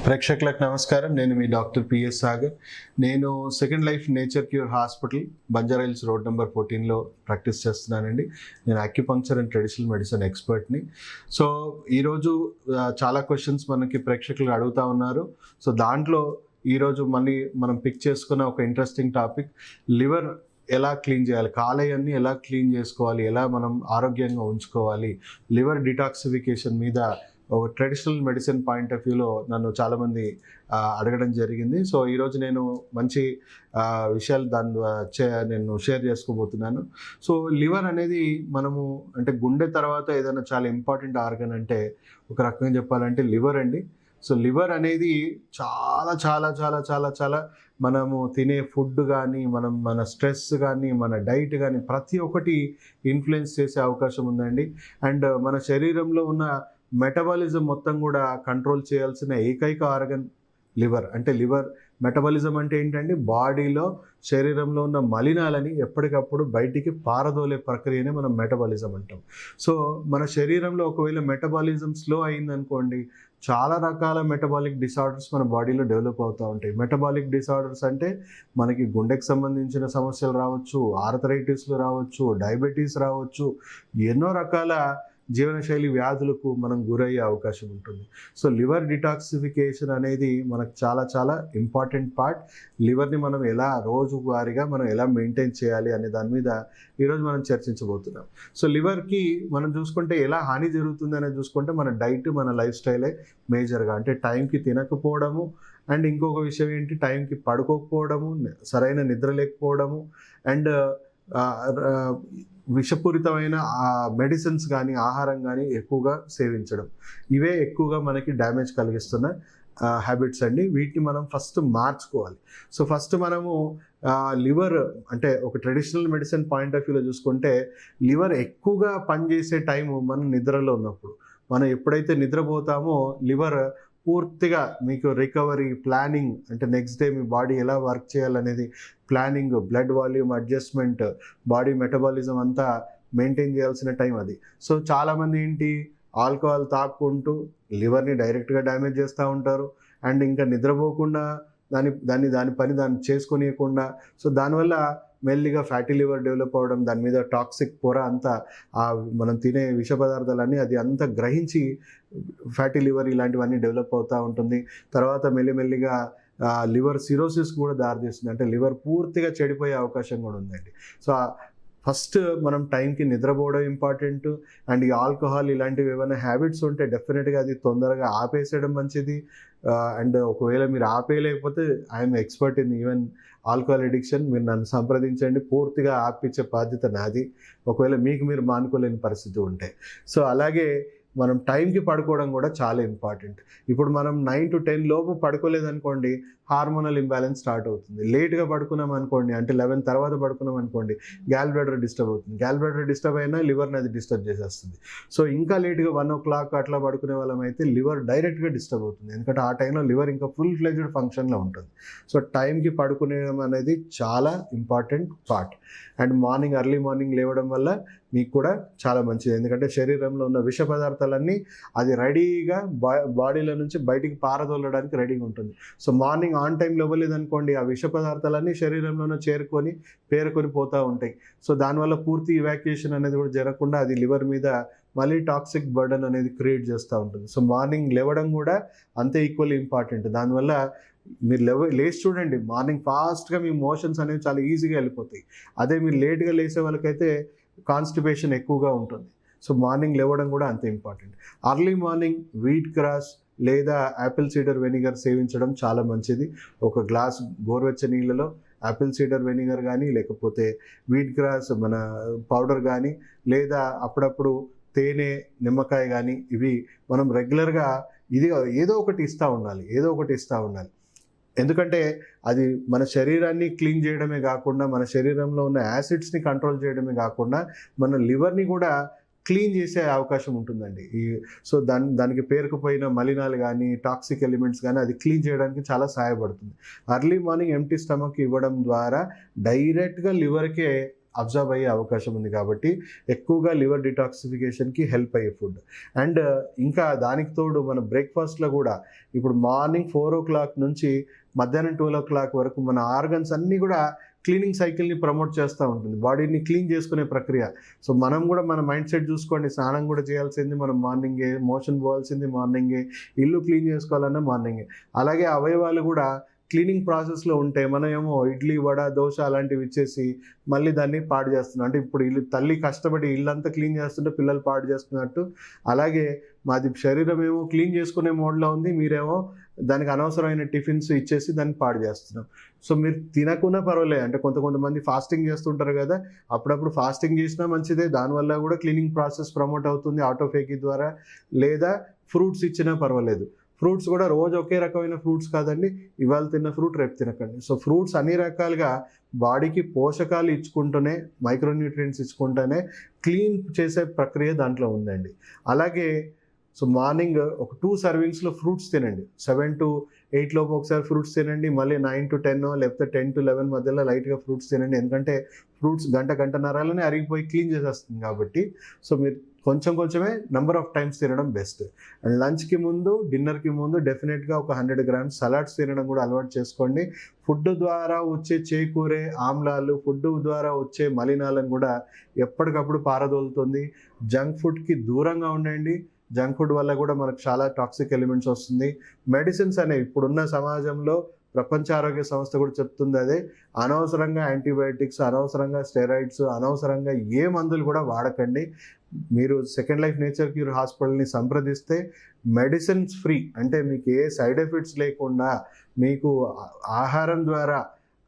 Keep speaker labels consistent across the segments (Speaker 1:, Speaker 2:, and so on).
Speaker 1: ప్రేక్షకులకు నమస్కారం. నేను మీ డాక్టర్ పిఎస్ సాగర్. నేను second life nature cure hospital Banjara Hills road number 14లో ప్రాక్టీస్ చేస్తున్నానండి. నేను అక్యుపంక్చర్ అండ్ ట్రెడిషనల్ మెడిసిన్ ఎక్స్పర్ట్ని. సో ఈరోజు చాలా క్వశ్చన్స్ మనకి ప్రేక్షకులు అడుగుతూ ఉన్నారు. సో దాంట్లో ఈరోజు మళ్ళీ మనం పిక్ చేసుకున్న ఒక ఇంట్రెస్టింగ్ టాపిక్, లివర్ ఎలా క్లీన్ చేయాలి, కాలేయాన్ని ఎలా క్లీన్ చేసుకోవాలి, ఎలా మనం ఆరోగ్యంగా ఉంచుకోవాలి, లివర్ డిటాక్సిఫికేషన్ మీద ఒక ట్రెడిషనల్ మెడిసిన్ పాయింట్ ఆఫ్ వ్యూలో నన్ను చాలామంది అడగడం జరిగింది. సో ఈరోజు నేను మంచి విషయాలు నేను షేర్ చేసుకోబోతున్నాను. సో లివర్ అనేది మనము అంటే గుండె తర్వాత ఏదైనా చాలా ఇంపార్టెంట్ ఆర్గన్ అంటే ఒక రకంగా చెప్పాలంటే లివర్ అండి. సో లివర్ అనేది చాలా చాలా చాలా చాలా చాలా మనము తినే ఫుడ్ కానీ, మన స్ట్రెస్ కానీ, మన డైట్ కానీ ప్రతి ఒక్కటి ఇన్ఫ్లుయెన్స్ చేసే అవకాశం ఉందండి. అండ్ మన శరీరంలో ఉన్న మెటబాలిజం మొత్తం కూడా కంట్రోల్ చేయాల్సిన ఏకైక ఆర్గన్ లివర్. అంటే లివర్ మెటబాలిజం అంటే ఏంటంటే బాడీలో శరీరంలో ఉన్న మలినాలని ఎప్పటికప్పుడు బయటికి పారదోలే ప్రక్రియనే మనం మెటబాలిజం అంటాం. సో మన శరీరంలో ఒకవేళ మెటబాలిజం స్లో అయిందనుకోండి, చాలా రకాల మెటబాలిక్ డిసార్డర్స్ మన బాడీలో డెవలప్ అవుతూ ఉంటాయి. మెటబాలిక్ డిసార్డర్స్ అంటే మనకి గుండెకి సంబంధించిన సమస్యలు రావచ్చు, ఆర్థరైటిస్లు రావచ్చు, డయాబెటీస్ రావచ్చు, ఎన్నో రకాల జీవనశైలి వ్యాధులకు మనం గురయ్యే అవకాశం ఉంటుంది. సో లివర్ డిటాక్సిఫికేషన్ అనేది మనకు చాలా చాలా ఇంపార్టెంట్ పార్ట్. లివర్ని మనం ఎలా రోజువారీగా మనం ఎలా మెయింటైన్ చేయాలి అనే దాని మీద ఈరోజు మనం చర్చించబోతున్నాం. సో లివర్కి మనం చూసుకుంటే ఎలా హాని జరుగుతుంది అనేది చూసుకుంటే మన డైట్, మన లైఫ్ స్టైలే మేజర్గా. అంటే టైంకి తినకపోవడము, అండ్ ఇంకొక విషయం ఏంటి, టైంకి పడుకోకపోవడము, సరైన నిద్ర లేకపోవడము, అండ్ విషపూరితమైన మెడిసిన్స్ కానీ, ఆహారం కానీ ఎక్కువగా సేవించడం, ఇవే ఎక్కువగా మనకి డ్యామేజ్ కలిగిస్తున్న హ్యాబిట్స్ అండి. వీటిని మనం ఫస్ట్ మార్చుకోవాలి. సో ఫస్ట్ మనము లివర్ అంటే ఒక ట్రెడిషనల్ మెడిసిన్ పాయింట్ ఆఫ్ వ్యూలో చూసుకుంటే లివర్ ఎక్కువగా పనిచేసే టైము మనం నిద్రలో ఉన్నప్పుడు. మనం ఎప్పుడైతే నిద్రపోతామో లివర్ పూర్తిగా మీకు రికవరీ ప్లానింగ్, అంటే నెక్స్ట్ డే మీ బాడీ ఎలా వర్క్ చేయాలనేది planning, blood volume adjustment, body metabolism అంతా మెయింటైన్ చేయాల్సిన టైం అది. సో చాలామంది ఏంటి, ఆల్కహాల్ తాక్కుంటూ లివర్ని డైరెక్ట్గా డ్యామేజ్ చేస్తూ ఉంటారు. అండ్ ఇంకా నిద్రపోకుండా దాని పని చేసుకోనియకుండా, సో దానివల్ల మెల్లిగా ఫ్యాటీ లివర్ డెవలప్ అవ్వడం, దాని మీద టాక్సిక్ పొర అంతా మనం తినే విష పదార్థాలన్నీ అది అంతా గ్రహించి ఫ్యాటీ లివర్ ఇలాంటివన్నీ డెవలప్ అవుతూ ఉంటుంది. తర్వాత మెల్లిమెల్లిగా లివర్ సిరోసిస్ కూడా దారితీస్తుంది. అంటే లివర్ పూర్తిగా చెడిపోయే అవకాశం కూడా ఉందండి. సో ఫస్ట్ మనం టైంకి నిద్రపోవడం ఇంపార్టెంట్. అండ్ ఈ ఆల్కహాల్ ఇలాంటివి ఏమైనా హ్యాబిట్స్ ఉంటే డెఫినెట్గా అది తొందరగా ఆపేసేయడం మంచిది. అండ్ ఒకవేళ మీరు ఆపేయలేకపోతే I'm expert in even alcohol addiction, మీరు నన్ను సంప్రదించండి, పూర్తిగా ఆపించే బాధ్యత నాది, ఒకవేళ మీకు మీరు మానుకోలేని పరిస్థితి ఉంటే. సో అలాగే మనం టైంకి పడుకోవడం కూడా చాలా ఇంపార్టెంట్. ఇప్పుడు మనం 9 to 10 లోపు పడుకోలేదనుకోండి, హార్మోనల్ ఇంబ్యాలెన్స్ స్టార్ట్ అవుతుంది. లేట్గా పడుకున్నాం అనుకోండి, అంటే 11 తర్వాత పడుకున్నాం అనుకోండి, గ్యాల్ బ్లాడర్ డిస్టర్బ్ అవుతుంది. గ్యాల్ బ్లాడర్ డిస్టర్బ్ అయినా లివర్ని అది డిస్టర్బ్ చేసేస్తుంది. సో ఇంకా లేట్గా 1 o'clock అట్లా పడుకునే వాళ్ళం అయితే లివర్ డైరెక్ట్గా డిస్టర్బ్ అవుతుంది. ఎందుకంటే ఆ టైంలో లివర్ ఇంకా ఫుల్ ఫ్లెడ్జ్డ్ ఫంక్షన్లో ఉంటుంది. సో టైంకి పడుకునేయడం అనేది చాలా important part. And early morning లేవడం వల్ల మీకు కూడా చాలా మంచిది. ఎందుకంటే శరీరంలో ఉన్న విష పదార్థాలన్నీ అది రెడీగా బాడీలో నుంచి బయటికి పారదోలడానికి రెడీగా ఉంటుంది. సో మార్నింగ్ ఆన్ టైం లేవలేదనుకోండి, ఆ విష పదార్థాలన్నీ శరీరంలోనే పేరుకొని పోతూ ఉంటాయి. సో దానివల్ల పూర్తి ఇవాక్యుయేషన్ అనేది కూడా జరగకుండా అది లివర్ మీద మళ్ళీ టాక్సిక్ బర్డన్ అనేది క్రియేట్ చేస్తూ ఉంటుంది. సో మార్నింగ్ లేవడం కూడా అంతే ఈక్వల్లీ ఇంపార్టెంట్. దానివల్ల మీరు లేచి చూడండి, మార్నింగ్ ఫాస్ట్గా మీ మోషన్స్ అనేవి చాలా ఈజీగా వెళ్ళిపోతాయి. అదే మీరు లేట్గా లేసే వాళ్ళకైతే కాన్స్టిపేషన్ ఎక్కువగా ఉంటుంది. సో మార్నింగ్ లేవడం కూడా అంతే important. Early morning wheat grass లేదా యాపిల్ సీడర్ వెనిగర్ సేవించడం చాలా మంచిది. ఒక గ్లాస్ గోరువెచ్చని నీళ్ళలో యాపిల్ సీడర్ వెనిగర్ కానీ, లేకపోతే వీట్ గ్రాస్ మన పౌడర్ కానీ, లేదా అప్పుడప్పుడు తేనె, నిమ్మకాయ కానీ, ఇవి మనం రెగ్యులర్గా ఏదో ఒకటి ఇస్తూ ఉండాలి. ఎందుకంటే అది మన శరీరాన్ని క్లీన్ చేయడమే కాకుండా, మన శరీరంలో ఉన్న యాసిడ్స్ని కంట్రోల్ చేయడమే కాకుండా, మన లివర్ని కూడా క్లీన్ చేసే అవకాశం ఉంటుందండి. సో దానికి పేరుకుపోయిన మలినాలు కానీ, టాక్సిక్ ఎలిమెంట్స్ కానీ అది క్లీన్ చేయడానికి చాలా సహాయపడుతుంది. అర్లీ మార్నింగ్ ఎంప్టీ స్టమక్ ఇవ్వడం ద్వారా డైరెక్ట్గా లివర్కే అబ్జర్వ్ అయ్యే అవకాశం ఉంది కాబట్టి ఎక్కువగా లివర్ డిటాక్సిఫికేషన్కి హెల్ప్ అయ్యే ఫుడ్. అండ్ ఇంకా దానికి తోడు మన బ్రేక్ఫాస్ట్లో కూడా ఇప్పుడు మార్నింగ్ 4 o'clock నుంచి మధ్యాహ్నం 12 o'clock వరకు మన ఆర్గన్స్ అన్నీ కూడా క్లీనింగ్ సైకిల్ని ప్రమోట్ చేస్తూ ఉంటుంది, బాడీని క్లీన్ చేసుకునే ప్రక్రియ. సో మనం కూడా మన మైండ్ సెట్ చూసుకోండి, స్నానం కూడా చేయాల్సింది మనం మార్నింగే, మోషన్ పోవాల్సింది మార్నింగే, ఇల్లు క్లీన్ చేసుకోవాలన్నా మార్నింగే. అలాగే అవయవాలు కూడా క్లీనింగ్ ప్రాసెస్లో ఉంటాయి. మనం ఏమో ఇడ్లీ, వడ, దోశ అలాంటివి ఇచ్చేసి మళ్ళీ దాన్ని పాడు చేస్తున్నాం. అంటే ఇప్పుడు ఇల్లు తల్లి కష్టపడి ఇల్లంతా క్లీన్ చేస్తుంటే పిల్లలు పాడు చేస్తున్నట్టు, అలాగే మాది శరీరం ఏమో క్లీన్ చేసుకునే మోడ్లో ఉంది, మీరేమో దానికి అనవసరమైన టిఫిన్స్ ఇచ్చేసి దాన్ని పాడు చేస్తున్నాం. సో మీరు తినకున్నా పర్వాలేదు, అంటే కొంతమంది ఫాస్టింగ్ చేస్తుంటారు కదా, అప్పుడప్పుడు ఫాస్టింగ్ చేసినా మంచిదే, దానివల్ల కూడా క్లీనింగ్ ప్రాసెస్ ప్రమోట్ అవుతుంది ఆటోఫేకి ద్వారా. లేదా ఫ్రూట్స్ ఇచ్చినా పర్వాలేదు. ఫ్రూట్స్ కూడా రోజు ఒకే రకమైన ఫ్రూట్స్ కాదండి, ఇవాళ తిన్న ఫ్రూట్ రేపు తినకండి. సో ఫ్రూట్స్ అన్ని రకాలుగా బాడీకి పోషకాలు ఇచ్చుకుంటూనే, మైక్రోన్యూట్రియంట్స్ ఇచ్చుకుంటూనే క్లీన్ చేసే ప్రక్రియ దాంట్లో ఉందండి. అలాగే సో మార్నింగ్ ఒక 2 servingsలో ఫ్రూట్స్ తినండి. 7 to 8 లోపు ఒకసారి ఫ్రూట్స్ తినండి, మళ్ళీ 9 to 10 లేకపోతే 10 to 11 మధ్యలో లైట్గా ఫ్రూట్స్ తినండి. ఎందుకంటే ఫ్రూట్స్ గంటన్నరలోనే అరిగిపోయి క్లీన్ చేసేస్తుంది కాబట్టి. సో మీరు కొంచెమే నెంబర్ ఆఫ్ టైమ్స్ తినడం బెస్ట్. అండ్ లంచ్కి ముందు, డిన్నర్కి ముందు డెఫినెట్గా ఒక 100 grams సలాడ్స్ తినడం కూడా అలవాటు చేసుకోండి. ఫుడ్ ద్వారా వచ్చే చేకూరే ఆమ్లాలు, ఫుడ్ ద్వారా వచ్చే మలినాలను కూడా ఎప్పటికప్పుడు పారదోలుతుంది. జంక్ ఫుడ్కి దూరంగా ఉండండి. జంక్ ఫుడ్ వల్ల కూడా మనకు చాలా టాక్సిక్ ఎలిమెంట్స్ వస్తుంది. మెడిసిన్స్ అనేవి ఇప్పుడున్న సమాజంలో ప్రపంచ ఆరోగ్య సంస్థ కూడా చెప్తుంది అదే, అనవసరంగా యాంటీబయాటిక్స్, అనవసరంగా స్టెరాయిడ్స్, అనవసరంగా ఏ మందులు కూడా వాడకండి. మీరు సెకండ్ లైఫ్ నేచర్ క్యూర్ హాస్పిటల్ని సంప్రదిస్తే మెడిసిన్స్ ఫ్రీ, అంటే మీకు ఏ సైడ్ ఎఫెక్ట్స్ లేకుండా, మీకు ఆహారం ద్వారా,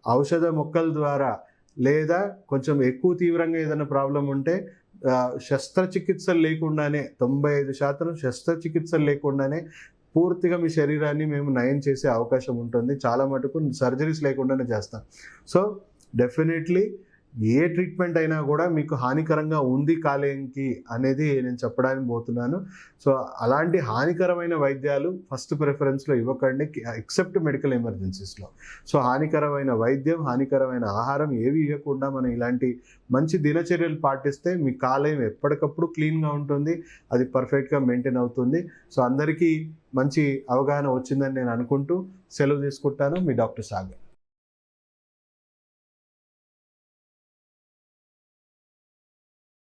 Speaker 1: ఔషధ మొక్కల ద్వారా, లేదా కొంచెం ఎక్కువ తీవ్రంగా ఏదైనా ప్రాబ్లం ఉంటే శస్త్రచికిత్సలు లేకుండానే, 95% శస్త్రచికిత్సలు లేకుండానే పూర్తిగా మీ శరీరాన్ని మేము నయం చేసే అవకాశం ఉంటుంది. చాలా మటుకు సర్జరీస్ లేకుండానే చేస్తాం. సో డెఫినెట్లీ ఏ ట్రీట్మెంట్ అయినా కూడా మీకు హానికరంగా ఉంది కాలేయంకి అనేది నేను చెప్పడానికి పోతున్నాను. సో అలాంటి హానికరమైన వైద్యాలు ఫస్ట్ ప్రిఫరెన్స్లో ఇవ్వకండి, ఎక్సెప్ట్ మెడికల్ ఎమర్జెన్సీస్లో. సో హానికరమైన వైద్యం, హానికరమైన ఆహారం ఏవి ఇవ్వకుండా మనం ఇలాంటి మంచి దినచర్యలు పాటిస్తే మీ కాలేయం ఎప్పటికప్పుడు క్లీన్గా ఉంటుంది, అది పర్ఫెక్ట్గా మెయింటైన్ అవుతుంది. సో అందరికీ మంచి అవగాహన వచ్చిందని నేను అనుకుంటూ సెలవు తీసుకుంటాను. మీ డాక్టర్ సాగర్.